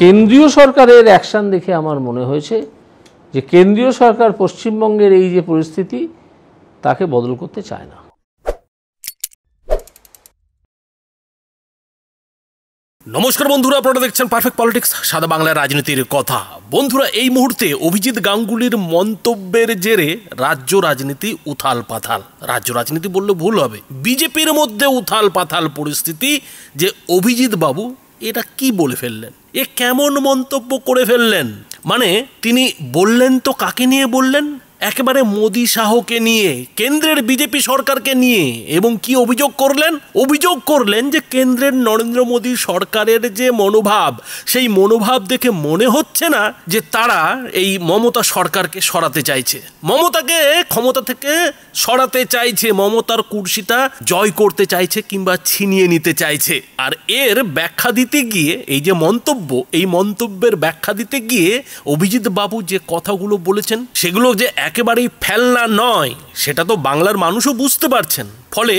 কেন্দ্রীয় সরকারের অ্যাকশন দেখে আমার মনে হয়েছে যে কেন্দ্রীয় সরকার পশ্চিমবঙ্গের এই যে পরিস্থিতি তাকে বদল করতে চায় না। নমস্কার বন্ধুরা, আপনারা দেখছেন পারফেক্ট পলিটিক্স, সাদা বাংলার রাজনীতির কথা। বন্ধুরা, এই মুহূর্তে অভিজিৎ গাঙ্গুলির মন্তব্যের জেরে রাজ্য রাজনীতি উথাল পাথাল। রাজ্য রাজনীতি বললে ভুল হবে, বিজেপির মধ্যে উথাল পাথাল পরিস্থিতি। যে অভিজিৎ বাবু এটা কি বলে ফেললেন, এ কেমন মন্তব্য করে ফেললেন? মানে তিনি বললেন তো কাকে নিয়ে বললেন? একেবারে মোদি শাহকে নিয়ে, কেন্দ্রের বিজেপি সরকারকে নিয়ে। এবং কি অভিযোগ করলেন? অভিযোগ করলেন যে কেন্দ্রের নরেন্দ্র মোদী সরকারের যে মনোভাব, সেই মনোভাব দেখে মনে হচ্ছে না যে তারা এই মমতা সরকারকে সরাতে চাইছে, মমতাকে ক্ষমতা থেকে সরাতে চাইছে, মমতার কুর্সিটা জয় করতে চাইছে কিংবা ছিনিয়ে নিতে চাইছে। আর এর ব্যাখ্যা দিতে গিয়ে, এই যে মন্তব্য, এই মন্তব্যের ব্যাখ্যা দিতে গিয়ে অভিজিৎ বাবু যে কথাগুলো বলেছেন সেগুলো যে একেবারেই ফেলনা নয়, সেটা তো বাংলার মানুষও বুঝতে পারছেন। ফলে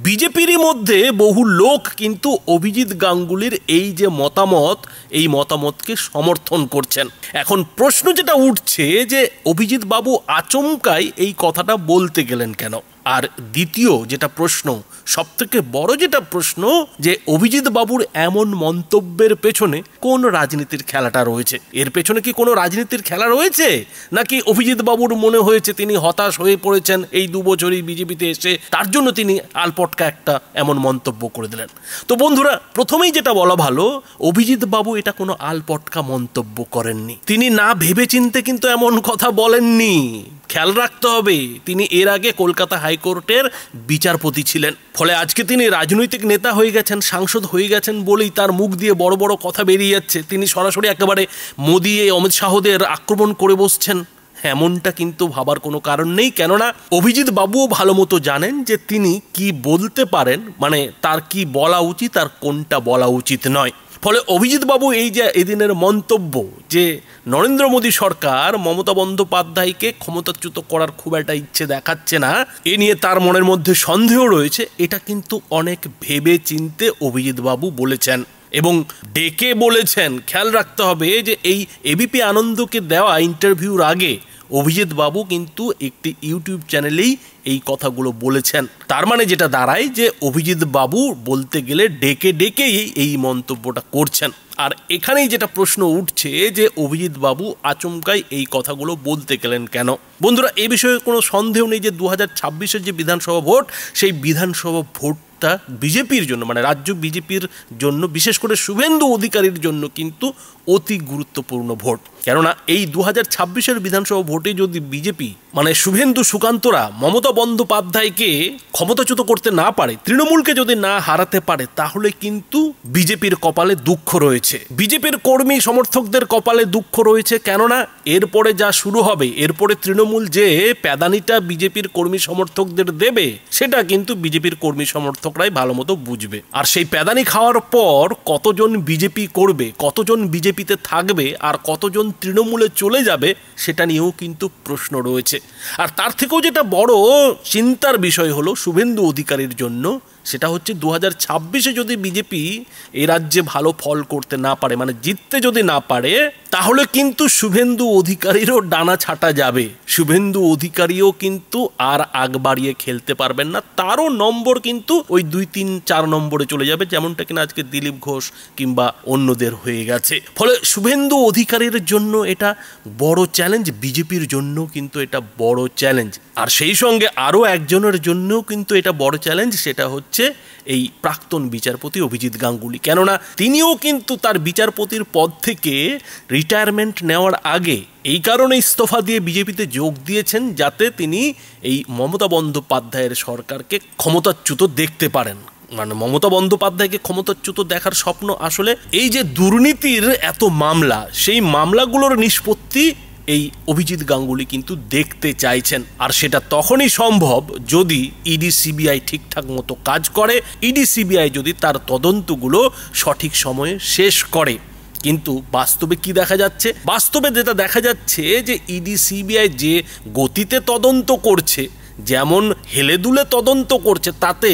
বিজেপিরই মধ্যে বহু লোক কিন্তু অভিজিৎ গাঙ্গুলির এই যে মতামত, এই মতামতকে সমর্থন করছেন। এখন প্রশ্ন যেটা উঠছে যে অভিজিৎ বাবু আচমকাই এই কথাটা বলতে গেলেন কেন? আর দ্বিতীয় যেটা প্রশ্ন, সবথেকে বড় যেটা প্রশ্ন, যে অভিজিৎ বাবুর এমন মন্তব্যের পেছনে কোন রাজনীতির খেলাটা রয়েছে? এর পেছনে কি কোনো রাজনীতির খেলা রয়েছে, নাকি অভিজিৎ বাবুর মনে হয়েছে তিনি হতাশ হয়ে পড়েছেন এই 2 বছরই বিজেপিতে এসে, তার জন্য তিনি আলপটকা একটা এমন মন্তব্য করে দিলেন? তো বন্ধুরা, প্রথমেই যেটা বলা ভালো, অভিজিৎ বাবু এটা কোনো আলপটকা মন্তব্য করেননি। তিনি না ভেবেচিন্তে কিন্তু এমন কথা বলেননি। খেয়াল রাখতে হবে, তিনি এর আগে কলকাতা হাইকোর্টের বিচারপতি ছিলেন। ফলে আজকে তিনি রাজনৈতিক নেতা হয়ে গেছেন, সাংসদ হয়ে গেছেন বলেই তার মুখ দিয়ে বড় বড় কথা বেরিয়ে যাচ্ছে। তিনি সরাসরি একেবারে মোদি, অমিত শাহদের আক্রমণ করে বসছেন, এমনটা কিন্তু ভাবার কোনো কারণ নেই। কেননা অভিজিৎ বাবুও ভালো মতো জানেন যে তিনি কি বলতে পারেন, মানে তার কি বলা উচিত আর কোনটা বলা উচিত নয়। ফলে অভিজিৎ বাবু এই যে এদিনের মন্তব্য যে নরেন্দ্র মোদী সরকার মমতা বন্দ্যোপাধ্যায়কে ক্ষমতাচ্যুত করার খুব একটা ইচ্ছে দেখাচ্ছে না, এ নিয়ে তার মনের মধ্যে সন্দেহ রয়েছে, এটা কিন্তু অনেক ভেবে চিনতে অভিজিৎ বাবু বলেছেন এবং ডেকে বলেছেন। খেয়াল রাখতে হবে যে এই এবিপি আনন্দকে দেওয়া ইন্টারভিউর আগে অভিজিৎ বাবু কিন্তু একটি ইউটিউব চ্যানেলেই এই কথাগুলো বলেছেন। তার মানে যেটা দাঁড়ায় যে অভিজিৎ বাবু বলতে গেলে ডেকে ডেকেই এই মন্তব্যটা করছেন। আর এখানেই যেটা প্রশ্ন উঠছে যে অভিজিৎ বাবু আচমকাই এই কথাগুলো বলতে গেলেন কেন? বন্ধুরা, এ বিষয়ে কোনো সন্দেহ নেই যে 2026-এর যে বিধানসভা ভোট, সেই বিধানসভা ভোটটা বিজেপির জন্য, মানে রাজ্য বিজেপির জন্য, বিশেষ করে শুভেন্দু অধিকারীর জন্য কিন্তু অতি গুরুত্বপূর্ণ ভোট। কেননা এই 2026-এর বিধানসভা ভোটে যদি বিজেপি, মানে শুভেন্দু সুকান্তরা মমতা বন্দ্যোপাধ্যায়কে ক্ষমতাচ্যুত করতে না পারে, তৃণমূলকে যদি না হারাতে পারে, তাহলে কিন্তু বিজেপির কপালে দুঃখ রয়েছে, বিজেপির কর্মী সমর্থকদের কপালে দুঃখ রয়েছে। কেননা এরপরে যা শুরু হবে, এরপরে তৃণমূল যে প্যাদানিটা বিজেপির কর্মী সমর্থকদের দেবে, সেটা কিন্তু বিজেপির কর্মী সমর্থকরাই ভালো মতো বুঝবে। আর সেই প্যাদানি খাওয়ার পর কতজন বিজেপি করবে, কতজন বিজেপিতে থাকবে আর কতজন তৃণমূলে চলে যাবে, সেটা নিয়েও কিন্তু প্রশ্ন রয়েছে। আর তার থেকেও যেটা বড় চিন্তার বিষয় হলো শুভেন্দু অধিকারীর জন্য, সেটা হচ্ছে 2026-এ যদি বিজেপি এই রাজ্যে ভালো ফল করতে না পারে, মানে জিততে যদি না পারে, তাহলে কিন্তু শুভেন্দু অধিকারীরও ডানা ছাটা যাবে। শুভেন্দু অধিকারীও কিন্তু আর আগ বাড়িয়ে খেলতে পারবেন না, তারও নম্বর কিন্তু ওই 2, 3, 4 নম্বরে চলে যাবে, যেমনটা কিনা আজকে দিলীপ ঘোষ কিংবা অন্যদের হয়ে গেছে। ফলে শুভেন্দু অধিকারীর জন্য এটা বড় চ্যালেঞ্জ, বিজেপির জন্য কিন্তু এটা বড় চ্যালেঞ্জ। আর সেই সঙ্গে আরও একজনের জন্যও কিন্তু এটা বড় চ্যালেঞ্জ, সেটা হচ্ছে এই প্রাক্তন বিচারপতি অভিজিৎ গাঙ্গুলি। কেননা তিনিও কিন্তু তার বিচারপতির পদ থেকে রিটায়ারমেন্ট নেওয়ার আগে এই কারণে ইস্তফা দিয়ে বিজেপিতে যোগ দিয়েছেন, যাতে তিনি এই মমতা বন্দ্যোপাধ্যায়ের সরকারকে ক্ষমতাচ্যুত দেখতে পারেন। মানে মমতা বন্দ্যোপাধ্যায়কে ক্ষমতাচ্যুত দেখার স্বপ্ন আসলে এই যে দুর্নীতির এত মামলা, সেই মামলাগুলোর নিষ্পত্তি এই অভিজিৎ গাঙ্গুলি কিন্তু দেখতে চাইছেন। আর সেটা তখনই সম্ভব যদি ইডি সিবিআই ঠিকঠাক মতো কাজ করে, ইডি সিবিআই যদি তার তদন্তগুলো সঠিক সময়ে শেষ করে। কিন্তু বাস্তবে কি দেখা যাচ্ছে? বাস্তবে যেটা দেখা যাচ্ছে যে ইডি সিবিআই যে গতিতে তদন্ত করছে, যেমন হেলে দুলে তদন্ত করছে, তাতে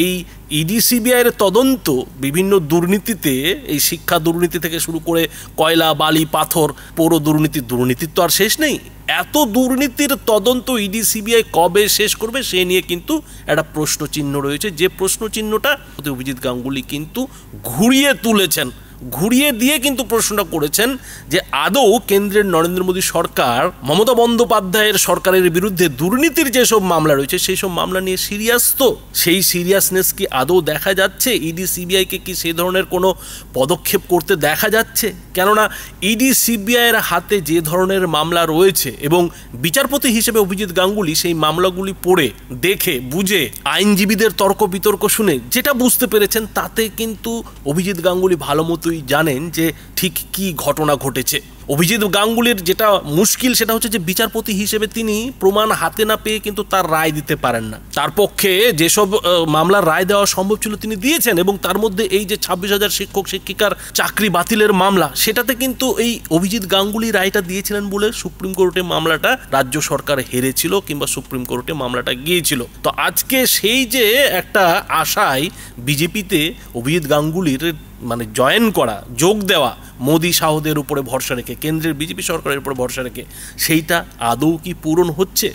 এই ইডি সিবিআইয়ের তদন্ত বিভিন্ন দুর্নীতিতে, এই শিক্ষা দুর্নীতি থেকে শুরু করে কয়লা বালি পাথর পৌর দুর্নীতির তো আর শেষ নেই। এত দুর্নীতির তদন্ত ইডি সিবিআই কবে শেষ করবে সে নিয়ে কিন্তু একটা প্রশ্নচিহ্ন রয়েছে, যে প্রশ্নচিহ্নটা অভিজিৎ গাঙ্গুলি কিন্তু ঘুরিয়ে তুলেছেন, ঘুরিয়ে দিয়ে কিন্তু প্রশ্নটা করেছেন যে আদৌ কেন্দ্রের নরেন্দ্র মোদী সরকার মমতা বন্দ্যোপাধ্যায়ের সরকারের বিরুদ্ধে দুর্নীতির যেসব মামলা রয়েছে সেই সব মামলা নিয়ে সিরিয়াস, তো সেই সিরিয়াসনেস কি আদৌ দেখা যাচ্ছে? ইডি সিবিআইকে কি সেই ধরনের কোনো পদক্ষেপ করতে দেখা যাচ্ছে? কেননা ইডি সিবিআইয়ের হাতে যে ধরনের মামলা রয়েছে এবং বিচারপতি হিসেবে অভিজিৎ গাঙ্গুলি সেই মামলাগুলি পড়ে দেখে বুঝে আইনজীবীদের তর্ক বিতর্ক শুনে যেটা বুঝতে পেরেছেন, তাতে কিন্তু অভিজিৎ গাঙ্গুলি ভালো মতোই জানেন যে ঠিক কি ঘটনা ঘটেছে। অভিজিৎ গাঙ্গুলির যেটা মুশকিল সেটা হচ্ছে যে বিচারপতি হিসেবে তিনি প্রমাণ হাতে না পেয়ে কিন্তু তার রায় দিতে পারেন না। তার পক্ষে যেসব মামলার রায় দেওয়া সম্ভব ছিল তিনি দিয়েছেন, এবং তার মধ্যে এই যে 26,000 শিক্ষক শিক্ষিকার চাকরি বাতিলের মামলা, সেটাতে কিন্তু এই অভিজিৎ গাঙ্গুলি রায়টা দিয়েছিলেন বলে সুপ্রিম কোর্টে মামলাটা রাজ্য সরকার হেরেছিল কিংবা সুপ্রিম কোর্টে মামলাটা গিয়েছিল। তো আজকে সেই যে একটা আশায় বিজেপিতে অভিজিৎ গাঙ্গুলির মানে জয়েন করা, যোগ দেওয়া মোদী শাহদের উপরে ভরসা রেখে, কেন্দ্রের বিজেপি সরকারের উপরে ভরসা রেখে, সেইটা আদৌ কি পূরণ হচ্ছে?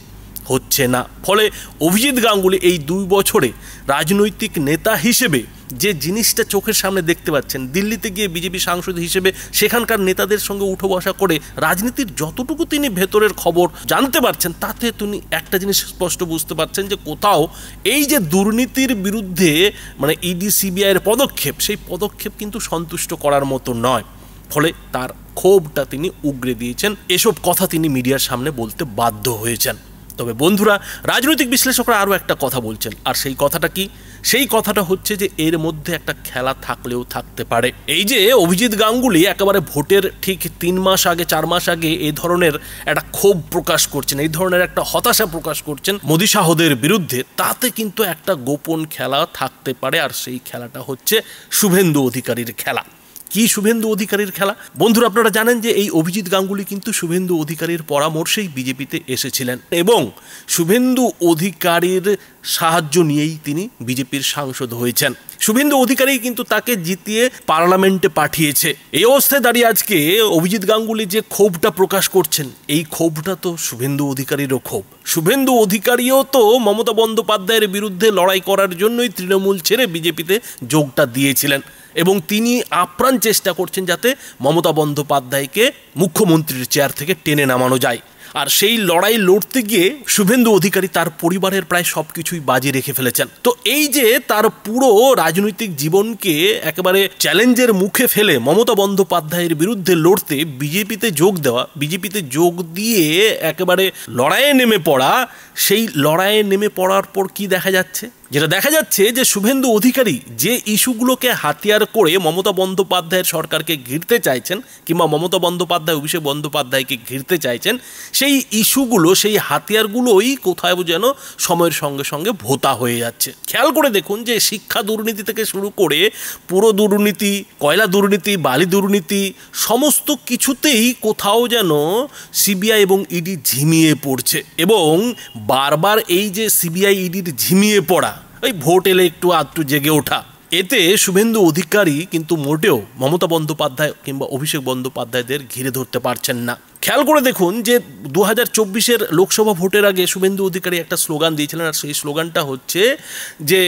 হচ্ছে না। ফলে অভিজিৎ গাঙ্গুলি এই 2 বছরে রাজনৈতিক নেতা হিসেবে যে জিনিসটা চোখের সামনে দেখতে পাচ্ছেন, দিল্লিতে গিয়ে বিজেপি সাংসদ হিসেবে সেখানকার নেতাদের সঙ্গে উঠো বসা করে রাজনীতির যতটুকু তিনি ভেতরের খবর জানতে পারছেন, তাতে তিনি একটা জিনিস স্পষ্ট বুঝতে পারছেন যে কোথাও এই যে দুর্নীতির বিরুদ্ধে মানে ইডি সিবিআইয়ের পদক্ষেপ, সেই পদক্ষেপ কিন্তু সন্তুষ্ট করার মতো নয়। ফলে তার ক্ষোভটা তিনি উগরে দিয়েছেন, এসব কথা তিনি মিডিয়ার সামনে বলতে বাধ্য হয়েছেন। তবে বন্ধুরা, রাজনৈতিক বিশ্লেষকরা আরও একটা কথা বলছেন, আর সেই কথাটা কি? সেই কথাটা হচ্ছে যে এর মধ্যে একটা খেলা থাকলেও থাকতে পারে। এই যে অভিজিৎ গাঙ্গুলি একেবারে ভোটের ঠিক 3 মাস আগে 4 মাস আগে এই ধরনের একটা ক্ষোভ প্রকাশ করছেন, এই ধরনের একটা হতাশা প্রকাশ করছেন মোদী শাহদের বিরুদ্ধে, তাতে কিন্তু একটা গোপন খেলা থাকতে পারে, আর সেই খেলাটা হচ্ছে শুভেন্দু অধিকারীর খেলা। কি শুভেন্দু অধিকারীর খেলা? বন্ধুরা, আপনারা জানেন যে এই অভিজিৎ গাঙ্গুলি কিন্তু শুভেন্দু অধিকারীর পরামর্শেই বিজেপিতে এসেছিলেন, এবং শুভেন্দু অধিকারীর সাহায্য নিয়েই তিনি বিজেপির সাংসদ হয়েছেন। শুভেন্দু অধিকারী কিন্তু তাকে জিতিয়ে পার্লামেন্টে পাঠিয়েছে। এই অবস্থায় দাঁড়িয়ে আজকে অভিজিৎ গাঙ্গুলি যে ক্ষোভটা প্রকাশ করছেন, এই ক্ষোভটা তো শুভেন্দু অধিকারীরও ক্ষোভ। শুভেন্দু অধিকারীও তো মমতা বন্দ্যোপাধ্যায়ের বিরুদ্ধে লড়াই করার জন্যই তৃণমূল ছেড়ে বিজেপিতে যোগটা দিয়েছিলেন, এবং তিনি আপ্রাণ চেষ্টা করছেন যাতে মমতা বন্দ্যোপাধ্যায়কে মুখ্যমন্ত্রীর চেয়ার থেকে টেনে নামানো যায়। আর সেই লড়াই লড়তে গিয়ে শুভেন্দু অধিকারী তার পরিবারের প্রায় সব কিছুই বাজি রেখে ফেলেছেন। তো এই যে তার পুরো রাজনৈতিক জীবনকে একেবারে চ্যালেঞ্জের মুখে ফেলে মমতা বন্দ্যোপাধ্যায়ের বিরুদ্ধে লড়তে বিজেপিতে যোগ দেওয়া, বিজেপিতে যোগ দিয়ে একেবারে লড়াইয়ে নেমে পড়া, সেই লড়াইয়ে নেমে পড়ার পর কি দেখা যাচ্ছে? যেটা দেখা যাচ্ছে যে শুভেন্দু অধিকারী যে ইস্যুগুলোকে হাতিয়ার করে মমতা বন্দ্যোপাধ্যায়ের সরকারকে ঘিরতে চাইছেন কিংবা মমতা বন্দ্যোপাধ্যায় অভিষেক বন্দ্যোপাধ্যায়কে ঘিরতে চাইছেন, সেই ইস্যুগুলো, সেই হাতিয়ারগুলোই কোথায় যেন সময়ের সঙ্গে সঙ্গে ভোতা হয়ে যাচ্ছে। খেয়াল করে দেখুন যে শিক্ষা দুর্নীতি থেকে শুরু করে পুরো দুর্নীতি, কয়লা দুর্নীতি, বালি দুর্নীতি, সমস্ত কিছুতেই কোথাও যেন সিবিআই এবং ইডি ঝিমিয়ে পড়ছে, এবং বারবার এই যে সিবিআই ইডির ঝিমিয়ে পড়া, ওই ভোট এলে একটু আধটু জেগে ওঠা, এতে শুভেন্দু অধিকারী কিন্তু মোটেও মমতা বন্দ্যোপাধ্যায় কিংবা অভিষেক বন্দ্যোপাধ্যায়দের ঘিরে ধরতে পারছেন না। খেয়াল করে দেখুন যে 2024-এর লোকসভা ভোটের আগে শুভেন্দু অধিকারী একটা স্লোগান দিয়েছিলেন, আর সেই স্লোগানটা হচ্ছে যে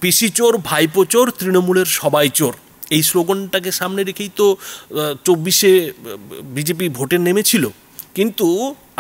পিসি চোর, ভাইপো চোর, তৃণমূলের সবাই চোর। এই স্লোগানটাকে সামনে রেখেই তো 24-এ বিজেপি ভোটে নেমেছিল, কিন্তু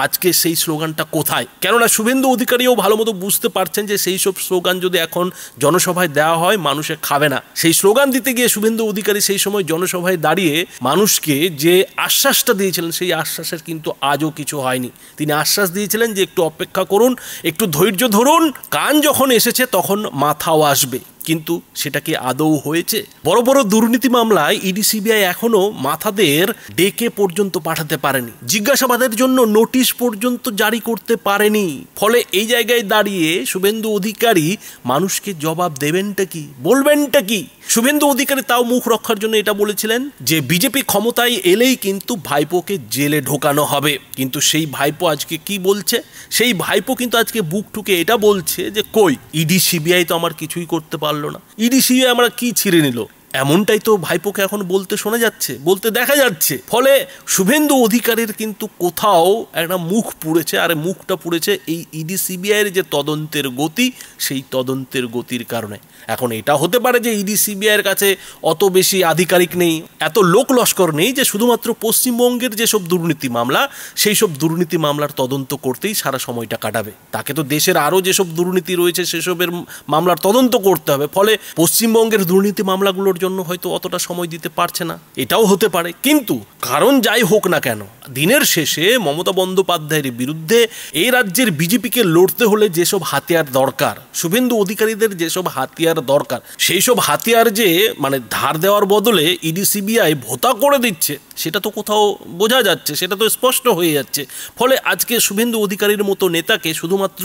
আজকে সেই স্লোগানটা কোথায়? কেননা শুভেন্দু অধিকারীও ভালো মতো বুঝতে পারছেন যে সেই সব স্লোগান যদি এখন জনসভায় দেওয়া হয় মানুষে খাবে না। সেই স্লোগান দিতে গিয়ে শুভেন্দু অধিকারী সেই সময় জনসভায় দাঁড়িয়ে মানুষকে যে আশ্বাসটা দিয়েছিলেন, সেই আশ্বাসের কিন্তু আজও কিছু হয়নি। তিনি আশ্বাস দিয়েছিলেন যে একটু অপেক্ষা করুন, একটু ধৈর্য ধরুন, কান যখন এসেছে তখন মাথাও আসবে, কিন্তু সেটা কি আদৌ হয়েছে? বড় বড় দুর্নীতি মামলায় ইডি সিবিআই এখনো মাথাদের ডেকে পর্যন্ত পাঠাতে পারেনি, জিজ্ঞাসাবাদের জন্য নোটিশ পর্যন্ত জারি করতে পারেনি। ফলে এই জায়গায় দাঁড়িয়ে শুভেন্দু অধিকারী মানুষকে জবাব দেবেনটা কি, বলবেনটা কি? শুভেন্দু অধিকারী তাও মুখ রক্ষার জন্য এটা বলেছিলেন যে বিজেপি ক্ষমতায় এলেই কিন্তু ভাইপোকে জেলে ঢোকানো হবে, কিন্তু সেই ভাইপো আজকে কি বলছে? সেই ভাইপো কিন্তু আজকে বুক ঠুকে এটা বলছে যে কই, ইডি সিবিআই তো আমার কিছুই করতে পারল পারলো না, ইডি সিবিআই আমরা কি ছিঁড়ে নিল, এমনটাই তো ভাইপোকে এখন বলতে শোনা যাচ্ছে, বলতে দেখা যাচ্ছে। ফলে শুভেন্দু অধিকারীর কিন্তু কোথাও একটা মুখ পুড়েছে, আর মুখটা পুড়েছে এই ইডি সিবিআইয়ের যে তদন্তের গতি, সেই তদন্তের গতির কারণে। এখন এটা হতে পারে যে ইডি সিবিআইয়ের কাছে অত বেশি আধিকারিক নেই, এত লোক লস্কর নেই যে শুধুমাত্র পশ্চিমবঙ্গের যেসব দুর্নীতি মামলা, সেই সব দুর্নীতি মামলার তদন্ত করতেই সারা সময়টা কাটাবে। তাকে তো দেশের আরও যেসব দুর্নীতি রয়েছে সেসবের মামলার তদন্ত করতে হবে। ফলে পশ্চিমবঙ্গের দুর্নীতি মামলাগুলোর জন্য হয়তো অতটা সময় দিতে পারছে না, এটাও হতে পারে। কিন্তু কারণ যাই হোক না কেন, দিনের শেষে মমতা বন্দ্যোপাধ্যায়ের বিরুদ্ধে এই রাজ্যের বিজেপিকে লড়তে হলে যেসব হাতিয়ার দরকার, শুভেন্দু অধিকারীদের যেসব হাতিয়ার দরকার, সেই সব হাতিয়ার যে মানে ধার দেওয়ার বদলে ইডি সিবিআই ভোতা করে দিচ্ছে, সেটা তো কোথাও বোঝা যাচ্ছে, সেটা তো স্পষ্ট হয়ে যাচ্ছে। ফলে আজকে শুভেন্দু অধিকারীর মতো নেতাকে শুধুমাত্র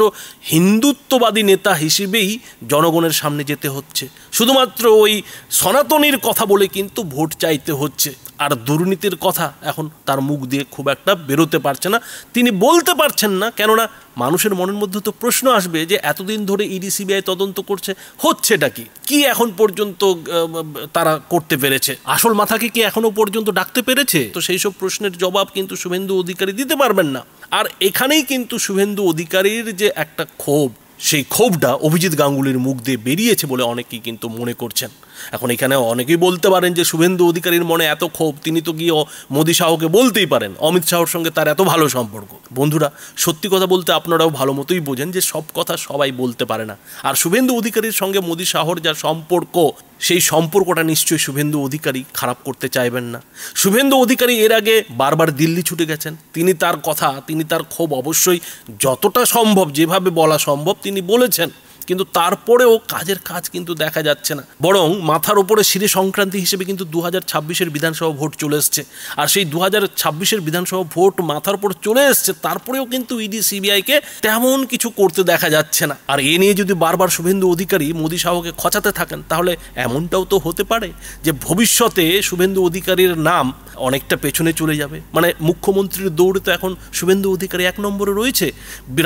হিন্দুত্ববাদী নেতা হিসেবেই জনগণের সামনে যেতে হচ্ছে, শুধুমাত্র ওই সনাতনীর কথা বলে কিন্তু ভোট চাইতে হচ্ছে। আর দুর্নীতির কথা এখন তার মুখ দিয়ে খুব একটা বেরোতে পারছে না, তিনি বলতে পারছেন না, কেননা মানুষের মনের মধ্যে তো প্রশ্ন আসবে যে এতদিন ধরে ইডি সিবিআই তদন্ত করছে, হচ্ছেটা কি এখন পর্যন্ত তারা করতে পেরেছে, আসল মাথাকে কি এখনো পর্যন্ত ডাকতে পেরেছে? তো সেই সব প্রশ্নের জবাব কিন্তু শুভেন্দু অধিকারী দিতে পারবেন না। আর এখানেই কিন্তু শুভেন্দু অধিকারীর যে একটা ক্ষোভ, সেই ক্ষোভটা অভিজিৎ গাঙ্গুলির মুখ দিয়ে বেরিয়েছে বলে অনেকেই কিন্তু মনে করছেন। এখন এখানে অনেকেই বলতে পারেন যে শুভেন্দু অধিকারীর মনে এত ক্ষোভ, তিনি তো গিয়ে মোদি শাহকে বলতেই পারেন, অমিত শাহর সঙ্গে তার এত ভালো সম্পর্ক। বন্ধুরা, সত্যি কথা বলতে আপনারাও ভালো মতোই বোঝেন যে সব কথা সবাই বলতে পারে না। আর শুভেন্দু অধিকারীর সঙ্গে মোদি শাহর যা সম্পর্ক, সেই সম্পর্কটা নিশ্চয়ই শুভেন্দু অধিকারী খারাপ করতে চাইবেন না। শুভেন্দু অধিকারী এর আগে বারবার দিল্লি ছুটে গেছেন, তিনি তার কথা, তিনি তার ক্ষোভ অবশ্যই যতটা সম্ভব, যেভাবে বলা সম্ভব তিনি বলেছেন, কিন্তু তারপরেও কাজের কাজ কিন্তু দেখা যাচ্ছে না। বরং মাথার ওপরে শিরে সংক্রান্তি হিসেবে কিন্তু 2026-এর বিধানসভা ভোট চলে এসছে, আর সেই 2026-এর বিধানসভা ভোট মাথার উপর চলে এসছে, তারপরেও কিন্তু ইডি সিবিআইকে তেমন কিছু করতে দেখা যাচ্ছে না। আর এ নিয়ে যদি বারবার শুভেন্দু অধিকারী মোদি শাহকে খচাতে থাকেন, তাহলে এমনটাও তো হতে পারে যে ভবিষ্যতে শুভেন্দু অধিকারীর নাম অনেকটা পেছনে চলে যাবে। মানে মুখ্যমন্ত্রীর দৌড়ে তো এখন শুভেন্দু অধিকারী 1 নম্বরে রয়েছে,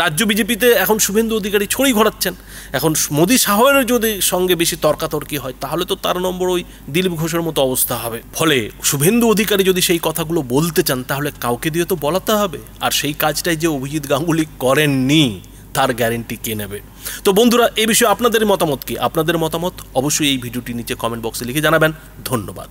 রাজ্য বিজেপিতে এখন শুভেন্দু অধিকারী ছড়ি ঘোরাচ্ছেন। এখন মোদি শাহের যদি সঙ্গে বেশি তর্কাতর্কি হয়, তাহলে তো তার নম্বর ওই দিলীপ ঘোষের মতো অবস্থা হবে। ফলে শুভেন্দু অধিকারী যদি সেই কথাগুলো বলতে চান, তাহলে কাউকে দিয়ে তো বলাতে হবে। আর সেই কাজটাই যে অভিজিৎ গাঙ্গুলি করেননি, তার গ্যারেন্টি কে নেবে? তো বন্ধুরা, এই বিষয়ে আপনাদের মতামত কি? আপনাদের মতামত অবশ্যই এই ভিডিওটি নিচে কমেন্ট বক্সে লিখে জানাবেন। ধন্যবাদ।